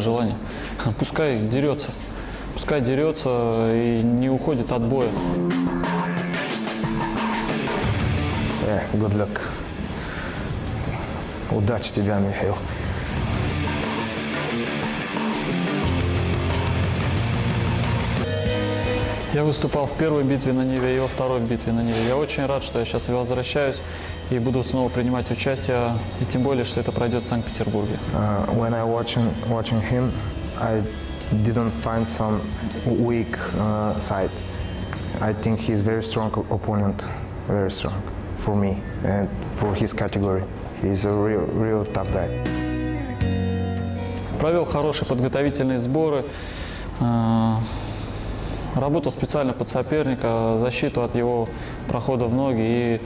пожелание. Пускай дерется и не уходит от боя. Good luck. Удачи тебе, Михаил. Я выступал в первой битве на Неве и во второй битве на Неве. Я очень рад, что я сейчас возвращаюсь и буду снова принимать участие, и тем более, что это пройдет в Санкт-Петербурге. When I watching him, I didn't find some weak side. I think he's very strong opponent, very strong for me and for his category. He's a real tough guy. Провел хорошие подготовительные сборы. Работал специально под соперника, защиту от его прохода в ноги, и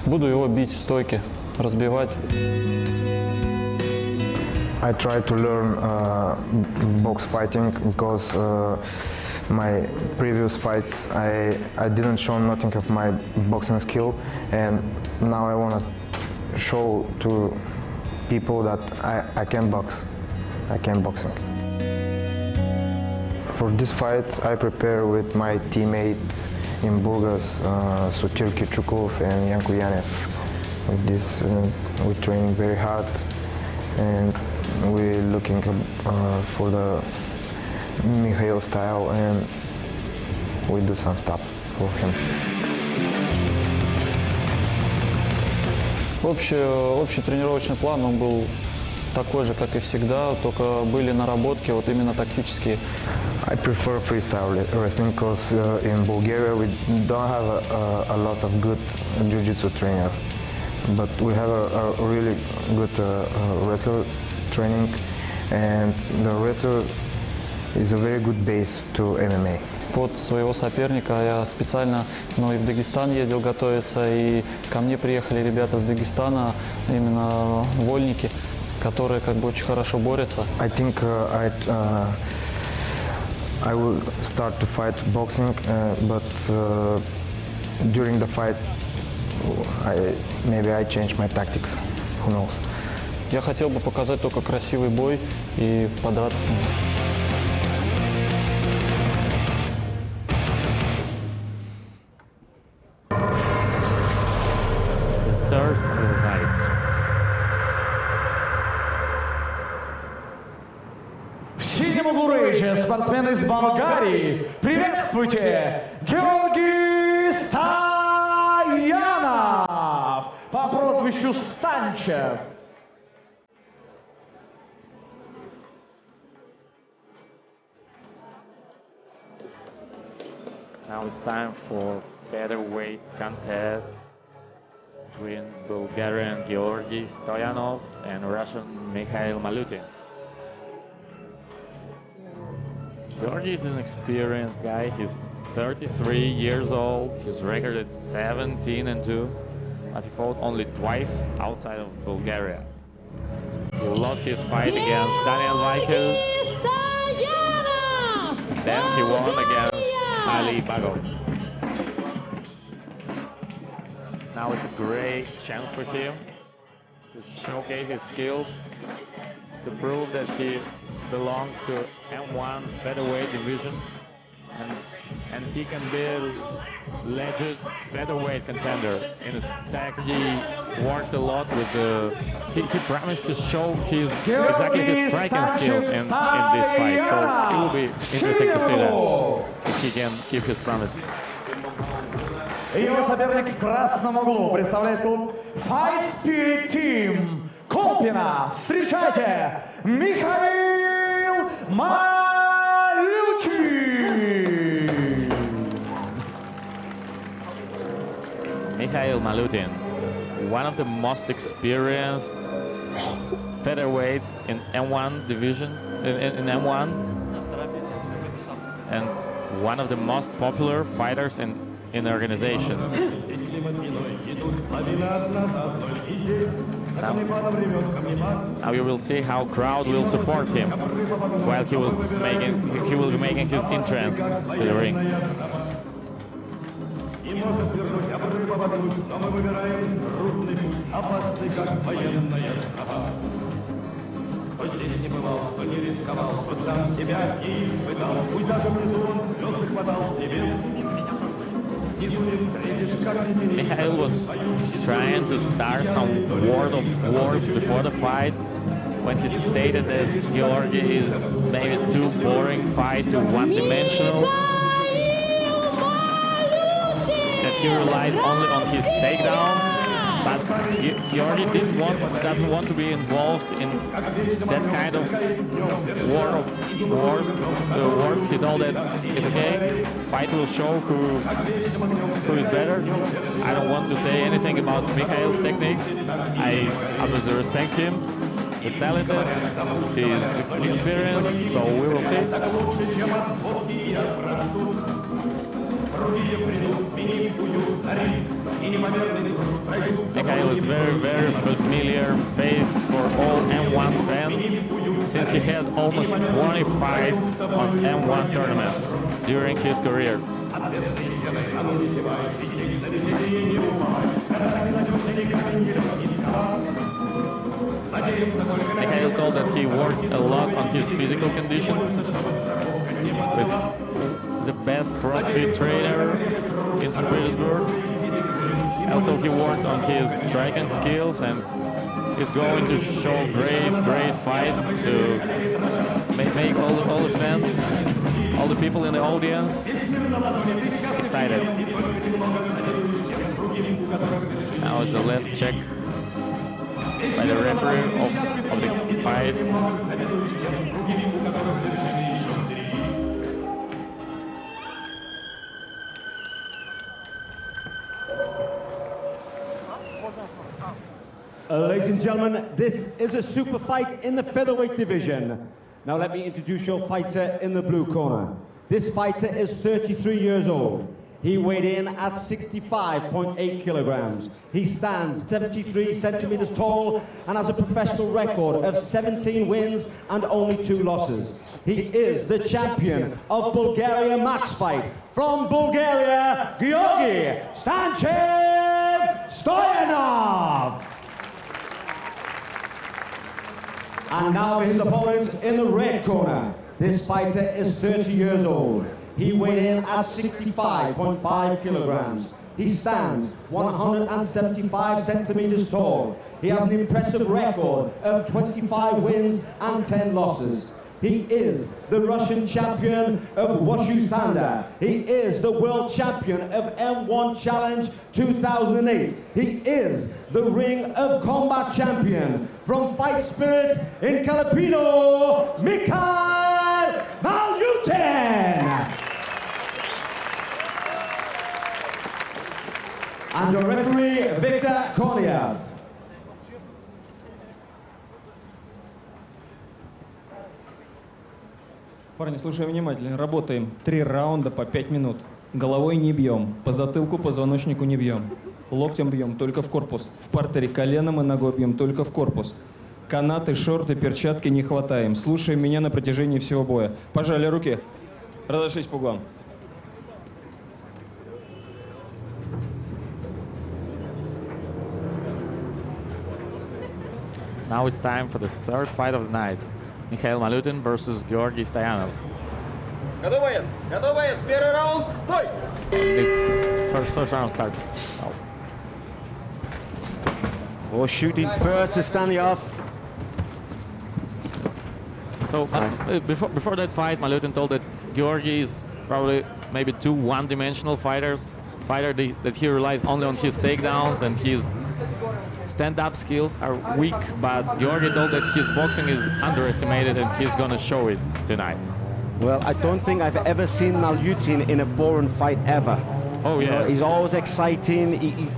буду его бить в стойке, разбивать. I try to learn box fighting because my previous fights I didn't show nothing of my boxing skill, and now I want to show to people that I can box. I can boxing. For this fight, I prepare with my teammates in Burgas, Sutil Kichukov and Yanko Yanev. With this, we're training very hard, and we're looking for the Mikhail style, and we do some stuff for him. Общий тренировочный план, он был такой же, как и всегда, только были наработки, вот именно тактические. I prefer freestyle wrestling because in Bulgaria we don't have a lot of good jiu-jitsu trainer, but we have a really good wrestler training, and the wrestler is a very good base to MMA. Под своего соперника я специально, и в Дагестан ездил готовиться, и ко мне приехали ребята с Дагестана, именно вольники, которые как бы очень хорошо борются. I think I will start to fight boxing, but during the fight, maybe I change my tactics. Who knows? Я хотел бы показать только красивый бой и подраться с ним. В синем углу рейджа спортсмен из Болгарии. Приветствуйте, Георги Стоянов по прозвищу Станчев. Now it's time for featherweight contest between Bulgarian Georgi Stoyanov and Russian Mikhail Malyutin. Georgi is an experienced guy. He's 33 years old. His record is 17-2, but he fought only twice outside of Bulgaria. He lost his fight against Daniel Michael. Then he won against Ali Bagov. Now it's a great chance for him to showcase his skills, to prove that he belongs to M-1 featherweight division, and he can be a legit featherweight contender in his tag. He worked a lot with the. He promised to show exactly his striking skills in this fight, so it will be interesting to see that if he can keep his promise. Его соперник в красном углу представляет клуб Fightspirit Team Колпина. Встречайте, Михаил Малютин. Mikhail Malyutin, one of the most experienced featherweights in M1 division, in M1, and one of the most popular fighters in the organization. Now you will see how crowd will support him while he will be making his entrance to the ring. здесь не бывал, кто не рисковал, тот сам себя не испытал. Пусть даже внизу он звезды хватал с небес. Внизу не встретишь, как не перейти. Mikhail was trying to start some word of words before the fight when he stated that Georgi is maybe too boring fight, too one-dimensional, that he relies only on his takedowns. But Georgi doesn't want to be involved in that kind of war of wars. Words. He told that it's okay, fight will show who is better. I don't want to say anything about Mikhail's technique. I obviously respect him. He's talented, he's experienced, so we will see. Mikhail is very familiar face for all M1 fans, since he had almost 20 fights on M1 tournaments during his career. Mikhail told that he worked a lot on his physical conditions with the best CrossFit trainer in St. Petersburg. Also, he worked on his striking skills and is going to show great fight to make all the fans, all the people in the audience excited. Now it's the last check by the referee of the fight. Ladies and gentlemen, this is a super fight in the featherweight division. Now let me introduce your fighter in the blue corner. This fighter is 33 years old. He weighed in at 65.8 kilograms. He stands 73 centimeters tall and has a professional record of 17 wins and only 2 losses. He is the champion of Bulgaria Max Fight. From Bulgaria, Georgi Stoyanov. And now his opponent in the red corner. This fighter is 30 years old. He weighed in at 65.5 kilograms. He stands 175 centimeters tall. He has an impressive record of 25 wins and 10 losses. He is the Russian champion of Wushu Sanda. He is the world champion of M1 Challenge 2008. He is the Ring of Combat champion from Fightspirit in Kalapino, Mikhail Malyutin. And your referee, Viktor Korniev. Парни, слушаем внимательно. Работаем 3 раунда по 5 минут. Головой не бьем, по затылку, позвоночнику не бьем. Локтем бьем только в корпус. В партере коленом и ногой бьем только в корпус. Канаты, шорты, перчатки не хватаем. Слушаем меня на протяжении всего боя. Пожали руки. Разошлись по углам. Now it's time for the third fight of the night. Mikhail Malutин versus Georgi Stoyanov. Готов боец? Готов боец? Первый раунд. Бой! It's first round starts. Or shooting first to Stoyanov. So before that fight, Malutин told that Georgi is probably maybe too one-dimensional fighter that he relies only on his takedowns and his stand-up skills are weak, but Georgi told that his boxing is underestimated and he's gonna show it tonight. Well, I don't think I've ever seen Malyutin in a boring fight ever. Oh yeah. He's always exciting.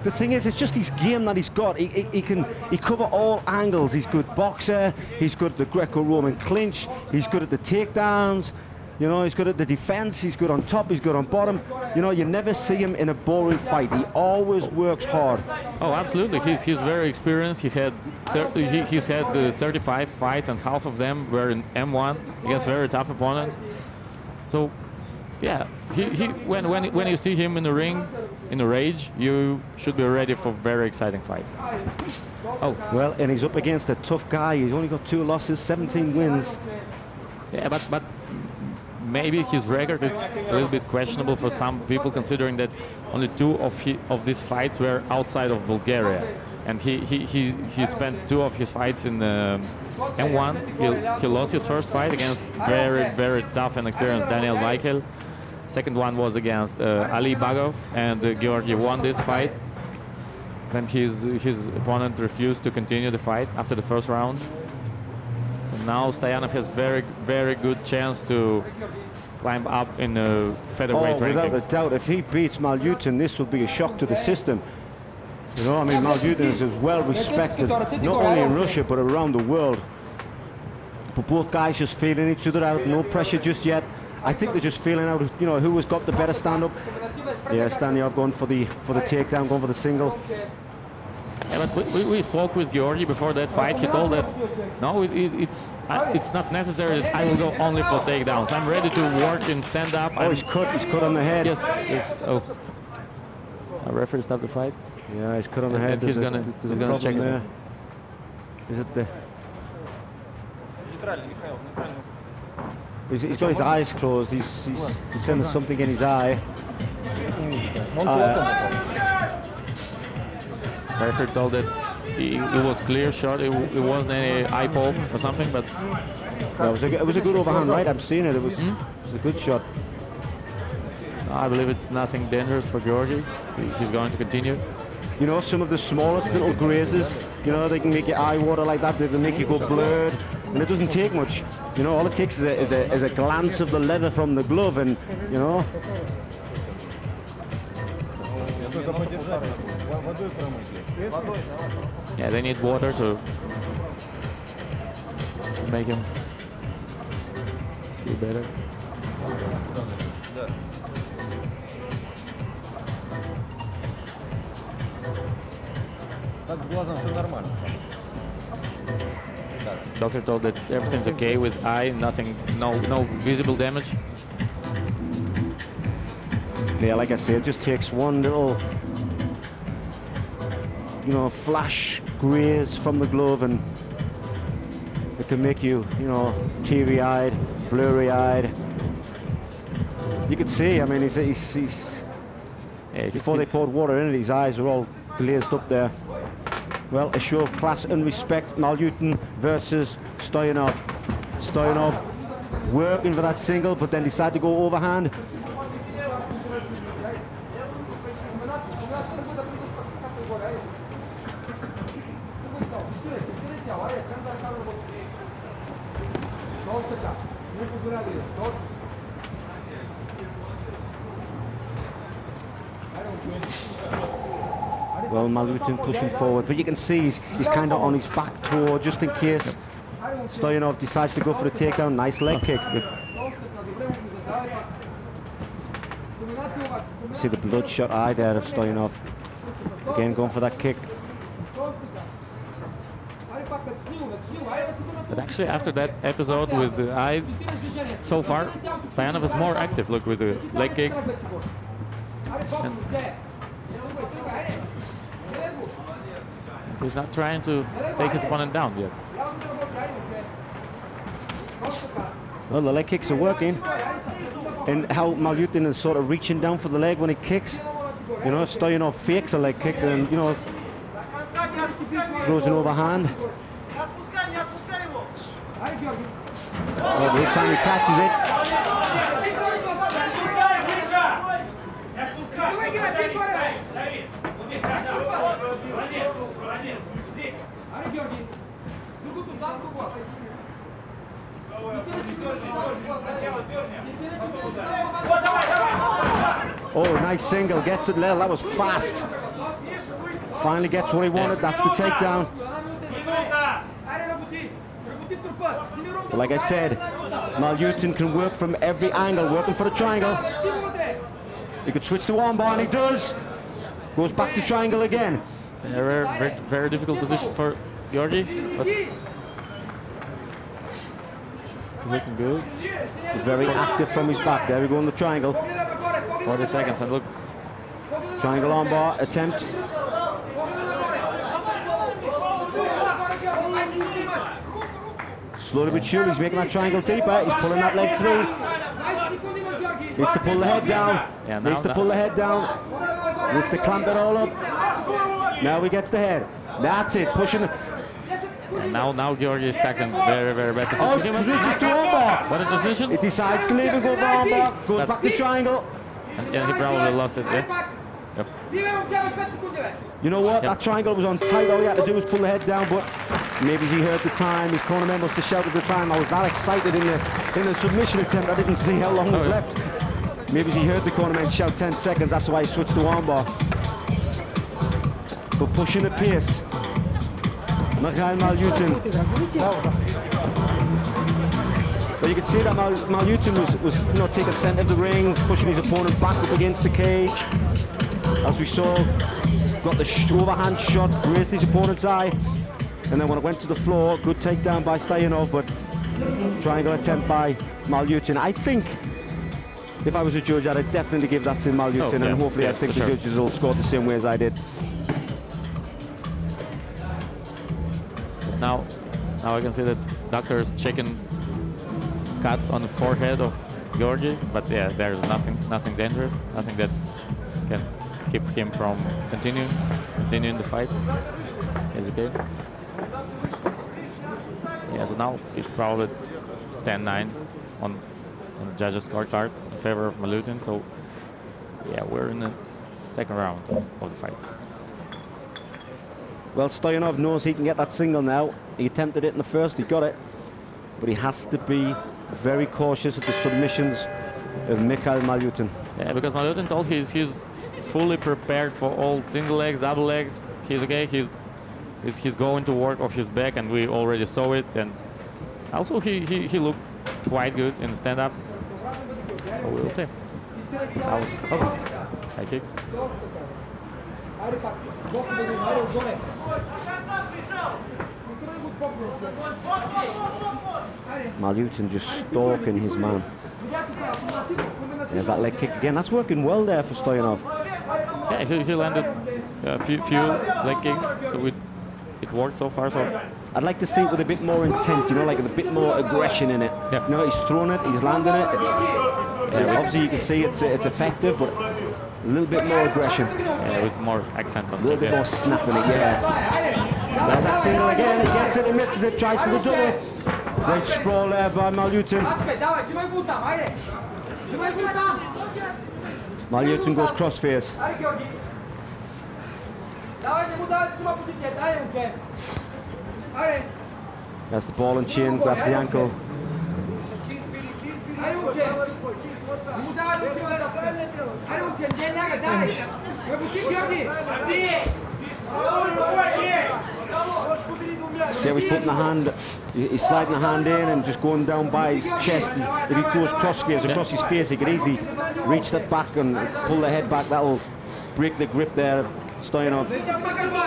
The thing is, it's just his game that he's got. He cover all angles. He's good boxer. He's good at the Greco-Roman clinch. He's good at the takedowns. You know, he's good at the defense. He's good on top. He's good on bottom. You know, you never see him in a boring fight. He always works hard. Oh, absolutely. He's very experienced. He's had 35 fights, and half of them were in M1 against very tough opponents. So, yeah, when you see him in the ring, in a rage, you should be ready for very exciting fight. Oh, well, and he's up against a tough guy. He's only got 2 losses, 17 wins. Yeah, but maybe his record is a little bit questionable for some people, considering that only 2 of these fights were outside of Bulgaria. And he spent 2 of his fights in M1. He lost his first fight against very tough and experienced Daniel Michael. Second one was against Ali Bagov, and Georgi won this fight. Then his opponent refused to continue the fight after the first round. So now Stoyanov has very good chance to climb up in the featherweight rankings. Without a doubt, if he beats Malyutin, this will be a shock to the system. You know, I mean, Malyutin is well respected, not only in Russia, but around the world. But both guys just feeling each other out, no pressure just yet. I think they're just feeling out, you know, who has got the better stand-up. Yeah, Stoyanov going for the takedown, going for the single. Yeah, but we spoke with Georgi before that fight. He told that, no, it's not necessary that I will go only for takedowns. I'm ready to work in stand-up. Oh, he's cut on the head. Yes. Oh. A referee stopped the fight. Yeah, he's cut on the head. He's gonna check there. Is it the... He's got his eyes closed. He's sending something in his eye. Referee told that it was clear shot. It wasn't any eye poke or something, but it was a good overhand right. I'm seeing it. It was a good shot. I believe it's nothing dangerous for Georgi. He's going to continue. You know, some of the smallest little grazes, you know, they can make your eye water like that. They can make you go blurred, and it doesn't take much. You know, all it takes is a glance of the leather from the glove, and you know. Yeah, they need water to make him see better. Doctor told that everything's okay with eye, nothing, no visible damage. Yeah, like I said, it just takes one little, you know, flash graze from the glove, and it can make you, you know, teary-eyed, blurry-eyed. You could see, I mean, he's Yeah, before they poured water in it, his eyes were all glazed up there. Well, a show of class and respect. Malyutin versus Stoyanov. Stoyanov working for that single, but then decided to go overhand. Well, Malyutin pushing forward, but you can see he's kind of on his back toe just in case Stoyanov decides to go for the takedown. Nice leg kick. See the bloodshot eye there of Stoyanov. Again, going for that kick. But actually, after that episode with the eye, so far, Stoyanov is more active. Look, with the leg kicks. And he's not trying to take his opponent down yet. Well, the leg kicks are working. And how Malyutin is sort of reaching down for the leg when he kicks. You know, if Stoyanov fakes a leg kick, then, you know, throws an overhand. Oh, this time he catches it. Oh, nice single, gets it there. That was fast. Finally gets what he wanted. That's the takedown. But like I said, Malyutin can work from every angle, working for the triangle. He could switch to armbar, and he does. Goes back to triangle again. Very difficult position for Georgi, but he's looking good. He's very active from his back. There we go in the triangle. 40 seconds, and look, Triangle armbar attempt. Slowly but surely, he's making that triangle deeper. He's pulling that leg through. Needs to pull the head down. Yeah, Needs to pull the head down. Needs to clamp it all up. Now he gets the head. That's it, pushing the... And now Georgi is stuck in very bad position. Oh, switches to armbar. What a decision. He decides to leave and go for armbar. Goes back to triangle. Yeah, he probably lost it, yeah. Yep. You know what? That triangle was on tight. All he had to do was pull the head down, but maybe he heard the time. His cornerman must have shouted the time. I was that excited in the submission attempt. I didn't see how long was left. Maybe he heard the cornerman shout 10 seconds. That's why he switched to armbar. But pushing the pace. Mikhail Malyutin. But you could see that Malyutin was taking centre of the ring, pushing his opponent back up against the cage. As we saw, got the overhand shot, raised his opponent's eye, and then when it went to the floor, good takedown by Stoyanov, but triangle attempt by Malyutin. I think if I was a judge, I'd definitely give that to Malyutin, and hopefully I think the judges will score the same way as I did. Now I can see that doctor is checking cut on the forehead of Georgi, but yeah, there's nothing dangerous, nothing that can keep him from continuing the fight. Is okay. Yeah, so now it's probably 10-9 on the judges' scorecard in favor of Malyutin. So yeah, we're in the second round of the fight. Well, Stoyanov knows he can get that single now. He attempted it in the first, he got it, but he has to be very cautious of the submissions of Mikhail Malyutin. Yeah, because Malyutin told he's fully prepared for all single legs, double legs. He's okay. He's going to work off his back, and we already saw it. And also he looked quite good in the stand-up. So we'll see. High kick. Malyutin just stalking his man. There's that leg kick again. That's working well there for Stoyanov. Yeah, he landed a few leg kicks, so it worked so far. So I'd like to see it with a bit more intent, you know, like with a bit more aggression in it. Yeah. You know, he's thrown it, he's landed it. Yeah, obviously you can see it's effective, but a little bit more aggression. yeah, with more accent on A little bit more snap in it, yeah. There's that single again, he gets it, he misses it, tries for the double. Great sprawl there by Malyutin. Malyutin goes crossface. That's the ball and chain, grabs the ankle. See how he's putting the hand, he's sliding the hand in and just going down by his chest. If he goes crossface across his face, he could easily reach that back and pull the head back. That'll break the grip there of Stoyanov.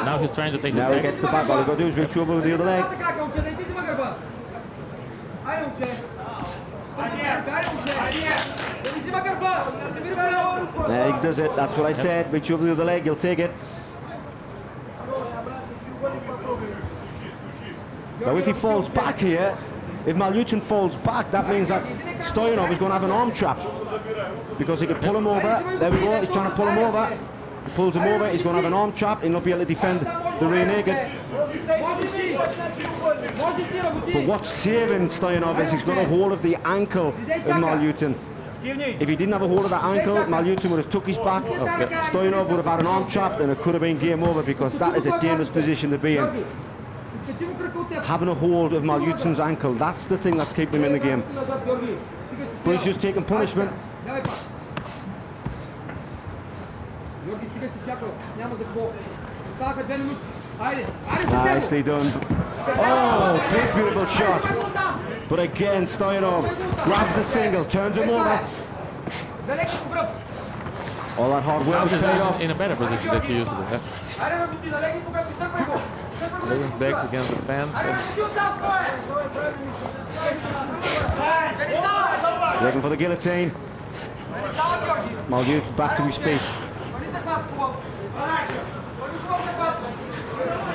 Now he's trying to take Now his he gets the back. All he's got to do is reach over with the other leg. There he does it. That's what I said. Reach over the other leg. He'll take it. Now if he falls back here, if Malyutin falls back, that means that Stoyanov is going to have an arm trap, because he could pull him over. There we go. He's trying to pull him over. He pulls him over. He's going to have an arm trap. He'll not be able to defend the rear naked. But what's saving Stoyanov is he's got a hold of the ankle of Malyutin. If he didn't have a hold of that ankle, Malyutin would have took his back. Stoyanov would have had an arm trap, and it could have been game over, because that is a dangerous position to be in. Having a hold of Malyutin's ankle, that's the thing that's keeping him in the game. But he's just taking punishment. Nicely done. Oh, big beautiful shot. But again, Stoyanov grabs the single, turns him over. All that hard work is paid off. in a better position than he used to be. Leans back against the fence. Looking for the guillotine. Malyutin back to his feet.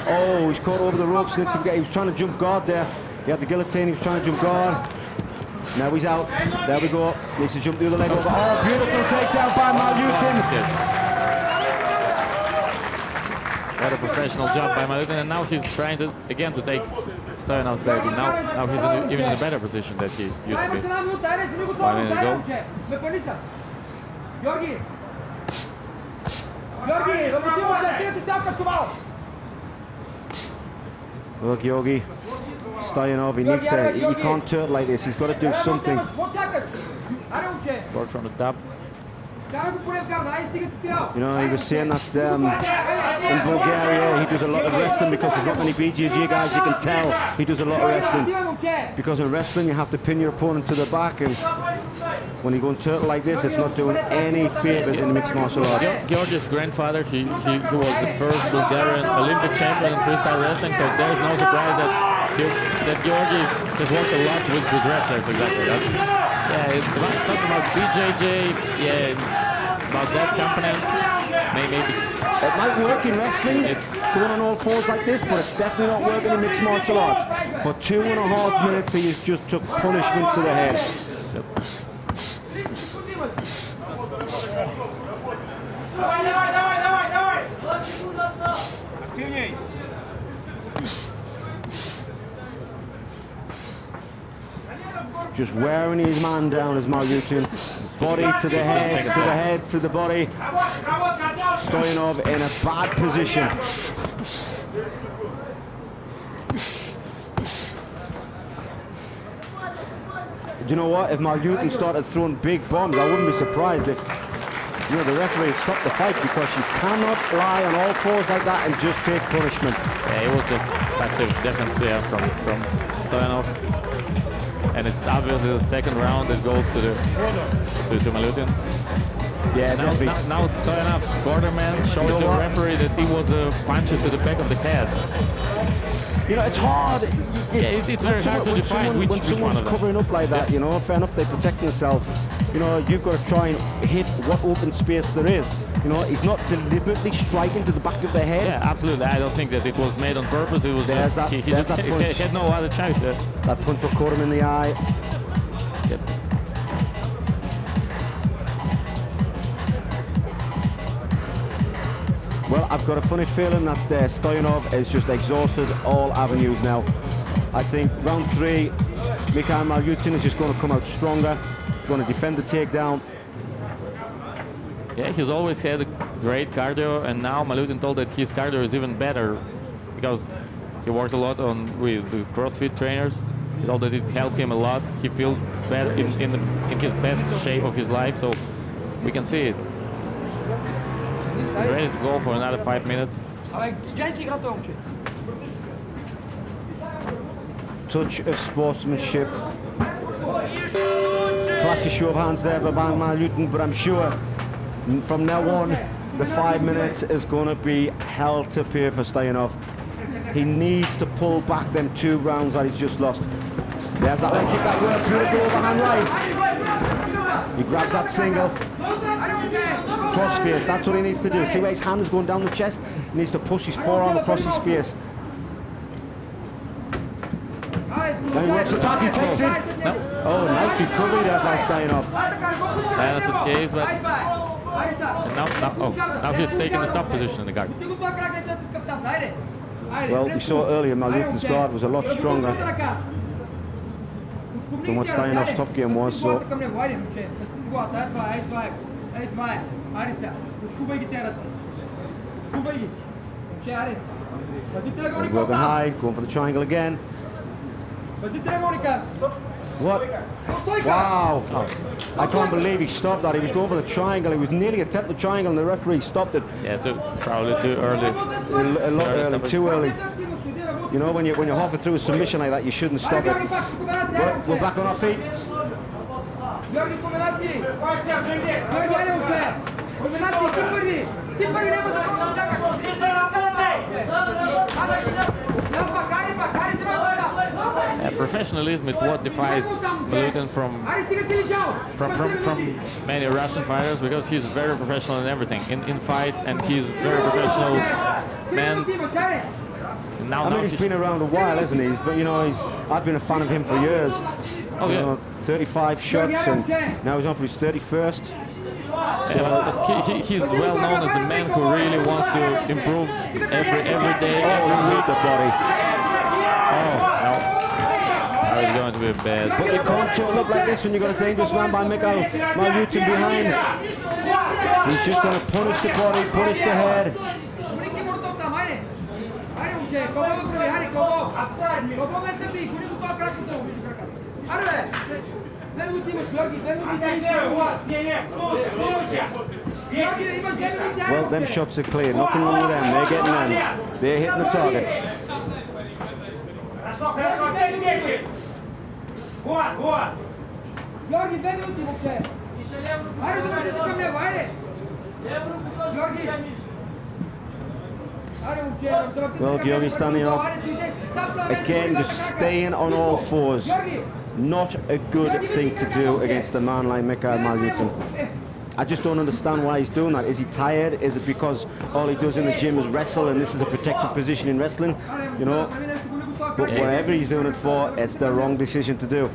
Oh, he's caught over the ropes. He was trying to jump guard there. He had the guillotine, he was trying to jump guard. Now he's out. There we go. Needs to jump the other leg over. Oh, beautiful takedown by Malyutin. What a professional job by Malyutin, and now he's trying to again to take Stoyanov's baby. Now he's even in a better position than he used to be 1 minute ago. Well, Georgi Stoyanov, he can't turtle like this. He's got to do something. Work from the top. You know, he was saying that in Bulgaria he does a lot of wrestling because there's not many BJJ guys. You can tell he does a lot of wrestling. Because in wrestling you have to pin your opponent to the back, and when you go and turtle like this, it's not doing any favors in mixed martial arts. Georgi's grandfather, he was the first Bulgarian Olympic champion in freestyle wrestling, so there's no surprise that Georgi just worked a lot with wrestlers, exactly. Yeah, it's talking about BJJ, yeah, about that component, maybe. It might work in wrestling, going on all fours like this, but it's definitely not working in mixed martial arts. For 2.5 minutes, he just took punishment to the head. Yep. Just wearing his man down as Malyutin. Body to the head, to the head, to the body. Stoyanov in a bad position. Do you know what? If Malyutin started throwing big bombs, I wouldn't be surprised if the referee had stopped the fight, because you cannot lie on all fours like that and just take punishment. Yeah, it was just passive defense from Stoyanov. And it's obviously the second round that goes to Malyutin. Yeah, now Stoyanov's quarterman showed the referee that he was punches to the back of the head. You know, it's hard. Yeah, it's very hard to define which one of them. When someone's covering up like that, fair enough, they protect themselves. You've got to try and hit what open space there is. He's not deliberately striking to the back of the head. Yeah, absolutely. I don't think that it was made on purpose. It was he had no other choice. That punch will caught him in the eye. Yep. Well, I've got a funny feeling that Stoyanov has just exhausted all avenues now. I think round 3, Mikhail Malyutin is just going to come out stronger. He's going to defend the takedown. Yeah, he's always had a great cardio, and now Malyutin told that his cardio is even better because he worked a lot with the CrossFit trainers. He told that it helped him a lot. He feels better in his best shape of his life, so we can see it. He's ready to go for another 5 minutes. Touch of sportsmanship. Flashy show of hands there by Malyutin, but I'm sure from now on, the 5 minutes is going to be hell to pay for Stoyanov. He needs to pull back them 2 rounds that he's just lost. There's that leg kick, that work, beautiful overhand right. He grabs that single. Cross face, that's what he needs to do. See where his hand is going down the chest? He needs to push his forearm across his face. Then he works it back, he takes it. No. Oh, nice recovery there by Stoyanov. That's his case, but now he's taking the top position in the guard. Well, we saw earlier Malyutin's guard was a lot stronger than what Stoyanov's top game was, so... He's working high, going for the triangle again. What? Wow! Oh. I can't believe he stopped that. He was going for the triangle. He was nearly attempting the triangle, and the referee stopped it. Yeah, probably too early. A lot early, too early. When you're halfway through a submission like that, you shouldn't stop it. But we're back on our feet. professionalism is what defines Malyutin from many Russian fighters, because he's very professional in everything, in fights, and he's very professional man. I mean, he's been around a while, hasn't he? But you know, I've been a fan of him for years. Oh, you yeah. know, 35 shots, and now he's on for his 31st. He's well known as a man who really wants to improve every day. With the body. Oh, no. Now it's going to be bad. But you can't shut up like this when you've got a dangerous man by Mikhail Malyutin behind. He's just going to punish the body, punish the head. Well, them shots are clear. Nothing wrong with them. They're getting them. They're hitting the target. Well, Georgi Stoyanov, again, just staying on all fours. Not a good thing to do against a man like Mikhail Malyutin. I just don't understand why he's doing that. Is he tired? Is it because all he does in the gym is wrestle and this is a protected position in wrestling? You know, but whatever he's doing it for, it's the wrong decision to do.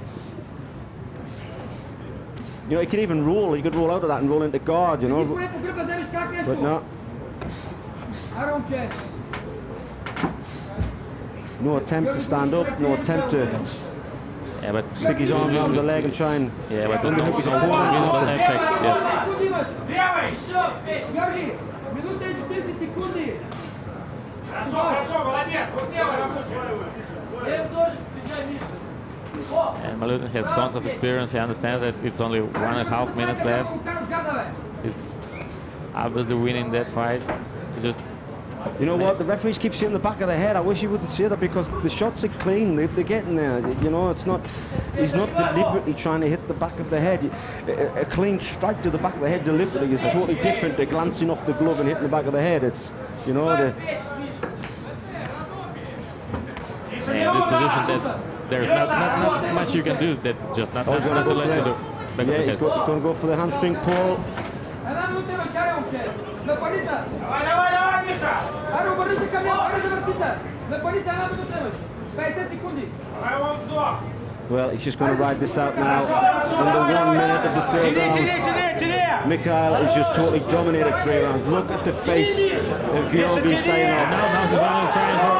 You know, he could even roll. He could roll out of that and roll into guard, you know. But no. No attempt to stand up, no attempt to stick his arm around the leg and try and but there's no effect. And Malyutin has tons of experience. He understands that it's only 1.5 minutes left. He's obviously winning that fight. Just, you know what? The referees keep seeing the back of the head. I wish he wouldn't say that, because the shots are clean. They're getting there. You know, it's not. He's not deliberately trying to hit the back of the head. A clean strike to the back of the head deliberately is totally different to glancing off the glove and hitting the back of the head. It's, you know, in this position that there's not much you can do. That just not to let the back of the head. He's going to go for the hamstring pull. Well, he's just going to ride this out now. Under 1 minute of the third round. Mikhail is just totally dominated 3 rounds. Look at the face of Georgi Stoyanov. Now he's only trying for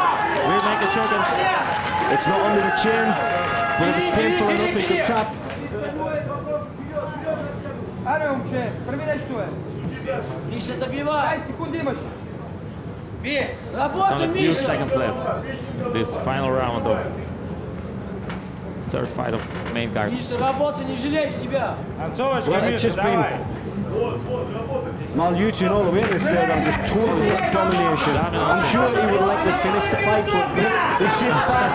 rear naked choke. It's not under the chin, but if it's painful enough, he could tap. Only a few seconds left. This final round of third fight of main card. Well, it's just been Malyutin all the way in this third round, just total domination. I'm sure he would like to finish the fight, but he sits back.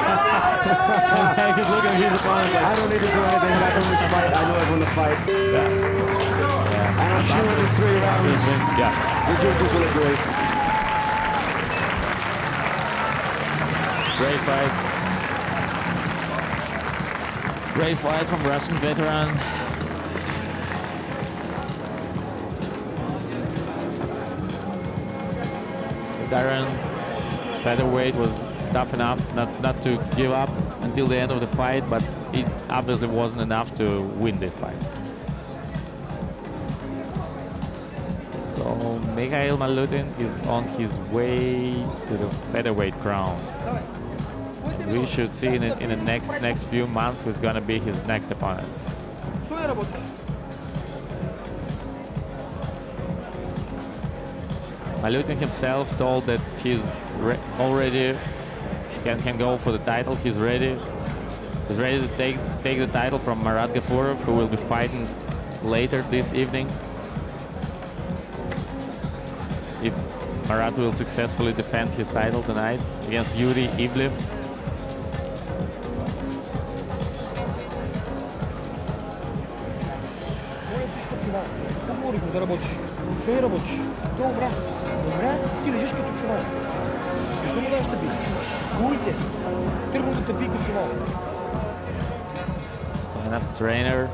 He's looking at his opponent like, I don't need to do anything. I won this fight. I know I've won the fight. And I'm sure in 3 rounds, the judges will agree. Great fight. Great fight from Russian veteran. Darren featherweight was tough enough not to give up until the end of the fight, but it obviously wasn't enough to win this fight. So Mikhail Malyutin is on his way to the featherweight crown. We should see in the next few months who's going to be his next opponent. Malyutin himself told that he's already can go for the title. He's ready. He's ready to take the title from Marat Gafurov, who will be fighting later this evening. If Marat will successfully defend his title tonight against Yuri Ivlev. Что не работаешь? Кто убрал? Убрал? Ты лежишь как чувак. И что мне дашь-то бить? Гульте. Ты руку-то бить как чувак. Stoyanov's trainer,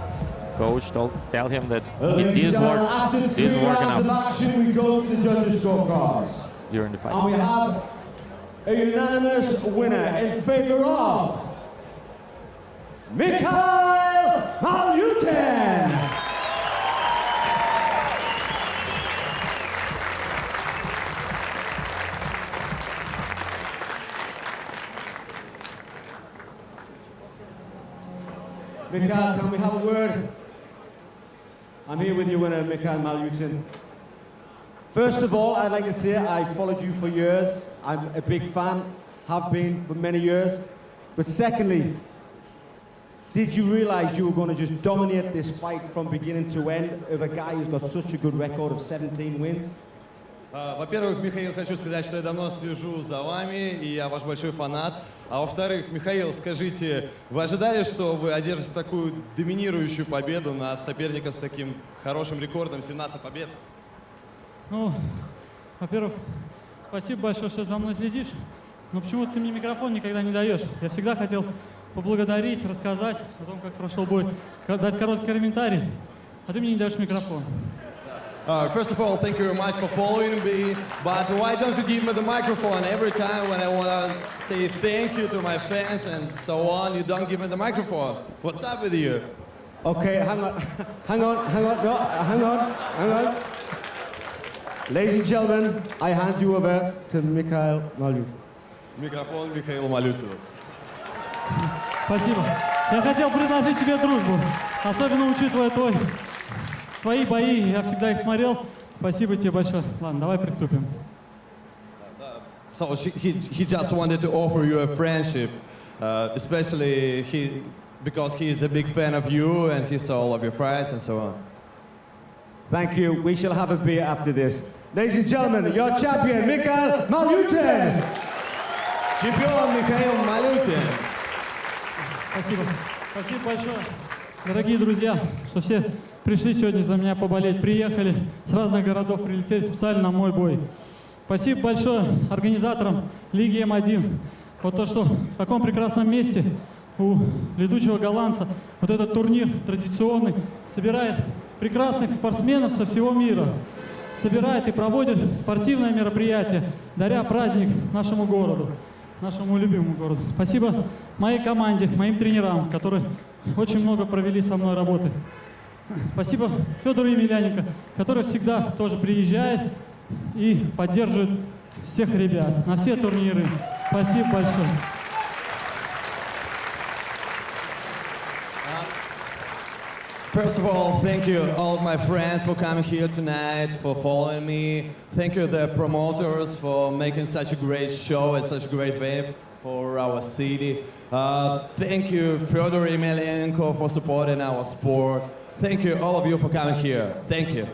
coach, tell him that Well, it ladies and didn't gentlemen, work, after 3 didn't work rounds of enough action, we go to the judges' scorecards. during the fight. And we have a unanimous winner in favor of Mikhail Malyutin. Mikhail, can we have a word? I'm here with your winner, Mikhail Malyutin. First of all, I'd like to say I followed you for years. I'm a big fan, have been for many years. But secondly, did you realize you were going to just dominate this fight from beginning to end of a guy who's got such a good record of 17 wins? Во-первых, Михаил, хочу сказать, что я давно слежу за вами, и я ваш большой фанат. А во-вторых, Михаил, скажите, вы ожидали, что вы одержите такую доминирующую победу над соперником с таким хорошим рекордом, 17 побед? Ну, во-первых, спасибо большое, что за мной следишь. Но почему-то ты мне микрофон никогда не даешь. Я всегда хотел поблагодарить, рассказать о том, как прошел бой, дать короткий комментарий, а ты мне не даешь микрофон. First of all, thank you very much for following me, but why don't you give me the microphone every time when I want to say thank you to my fans and so on, you don't give me the microphone. What's up with you? Okay, hang on, no, hang on. Ladies and gentlemen, I hand you over to Mikhail Malyutin. Микрофон Михаилу Малютину. Спасибо. Я хотел предложить тебе дружбу, особенно учитывая твои бои, я всегда их смотрел. Спасибо тебе большое. Ладно, давай приступим. So he just wanted to offer you a friendship, especially because he is a big fan of you and he saw all of your fights and so on. Thank you. We shall have a beer after this. Ladies and gentlemen, your champion, Mikhail Malyutin. Чемпион Михаил Малютин. Спасибо. Спасибо большое, дорогие друзья, что все пришли сегодня за меня поболеть. Приехали с разных городов, прилетели специально на мой бой. Спасибо большое организаторам Лиги М1. Вот то, что в таком прекрасном месте у летучего голландца вот этот турнир традиционный собирает прекрасных спортсменов со всего мира. Собирает и проводит спортивное мероприятие, даря праздник нашему городу, нашему любимому городу. Спасибо моей команде, моим тренерам, которые очень много провели со мной работы. Спасибо Федору Емельяненко, который всегда тоже приезжает и поддерживает всех ребят на все турниры. Спасибо большое. First of all, thank you all of my friends for coming here tonight, for following me. Thank you the promoters for making such a great show and such a great event for our city. Thank you Fedor Emelianenko for supporting our sport. Thank you all of you for coming here. Thank you.